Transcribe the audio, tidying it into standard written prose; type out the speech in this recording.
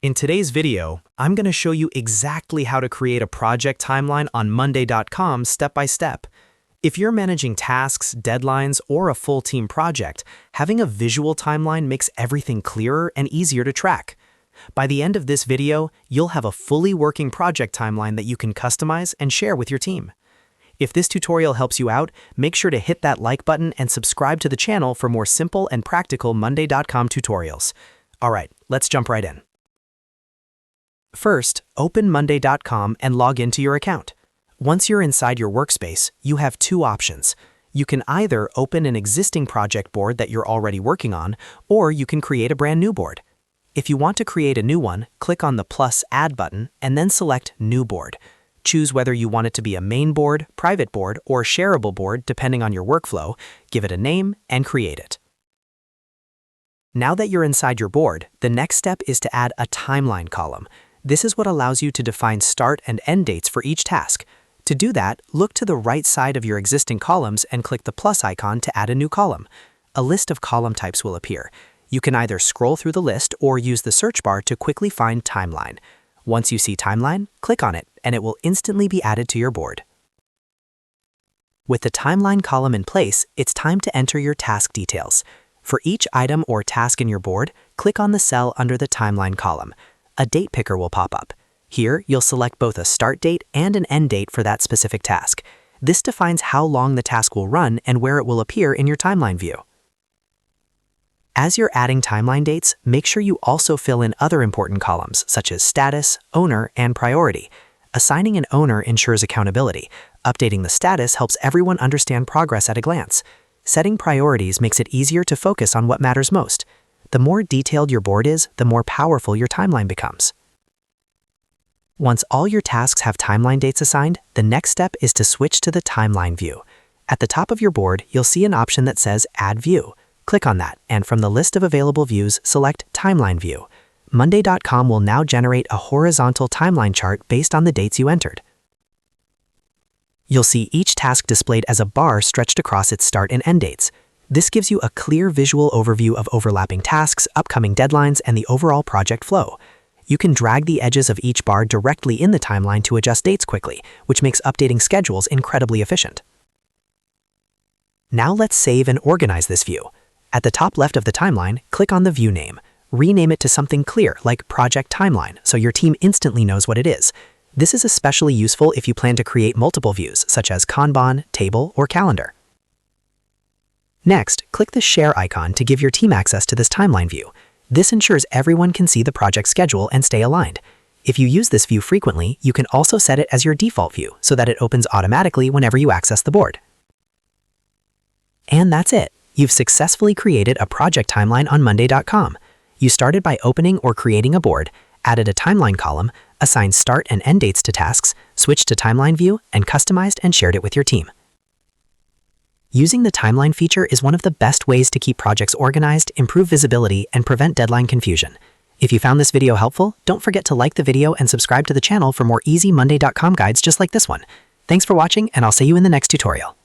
In today's video, I'm going to show you exactly how to create a project timeline on Monday.com step by step. If you're managing tasks, deadlines, or a full team project, having a visual timeline makes everything clearer and easier to track. By the end of this video, you'll have a fully working project timeline that you can customize and share with your team. If this tutorial helps you out, make sure to hit that like button and subscribe to the channel for more simple and practical Monday.com tutorials. All right, let's jump right in. First, open Monday.com and log into your account. Once you're inside your workspace, you have two options. You can either open an existing project board that you're already working on, or you can create a brand new board. If you want to create a new one, click on the plus Add button and then select New Board. Choose whether you want it to be a main board, private board, or shareable board depending on your workflow, give it a name, and create it. Now that you're inside your board, the next step is to add a timeline column. This is what allows you to define start and end dates for each task. To do that, look to the right side of your existing columns and click the plus icon to add a new column. A list of column types will appear. You can either scroll through the list or use the search bar to quickly find Timeline. Once you see Timeline, click on it, and it will instantly be added to your board. With the Timeline column in place, it's time to enter your task details. For each item or task in your board, click on the cell under the Timeline column. A date picker will pop up. Here, you'll select both a start date and an end date for that specific task. This defines how long the task will run and where it will appear in your timeline view. As you're adding timeline dates, make sure you also fill in other important columns, such as status, owner, and priority. Assigning an owner ensures accountability. Updating the status helps everyone understand progress at a glance. Setting priorities makes it easier to focus on what matters most. The more detailed your board is, the more powerful your timeline becomes. Once all your tasks have timeline dates assigned, the next step is to switch to the timeline view. At the top of your board, you'll see an option that says Add View. Click on that, and from the list of available views, select Timeline View. Monday.com will now generate a horizontal timeline chart based on the dates you entered. You'll see each task displayed as a bar stretched across its start and end dates. This gives you a clear visual overview of overlapping tasks, upcoming deadlines, and the overall project flow. You can drag the edges of each bar directly in the timeline to adjust dates quickly, which makes updating schedules incredibly efficient. Now let's save and organize this view. At the top left of the timeline, click on the view name. Rename it to something clear, like Project Timeline, so your team instantly knows what it is. This is especially useful if you plan to create multiple views, such as Kanban, Table, or Calendar. Next, click the Share icon to give your team access to this timeline view. This ensures everyone can see the project schedule and stay aligned. If you use this view frequently, you can also set it as your default view so that it opens automatically whenever you access the board. And that's it. You've successfully created a project timeline on Monday.com. You started by opening or creating a board, added a timeline column, assigned start and end dates to tasks, switched to timeline view, and customized and shared it with your team. Using the timeline feature is one of the best ways to keep projects organized, improve visibility, and prevent deadline confusion. If you found this video helpful, don't forget to like the video and subscribe to the channel for more easy Monday.com guides just like this one. Thanks for watching, and I'll see you in the next tutorial.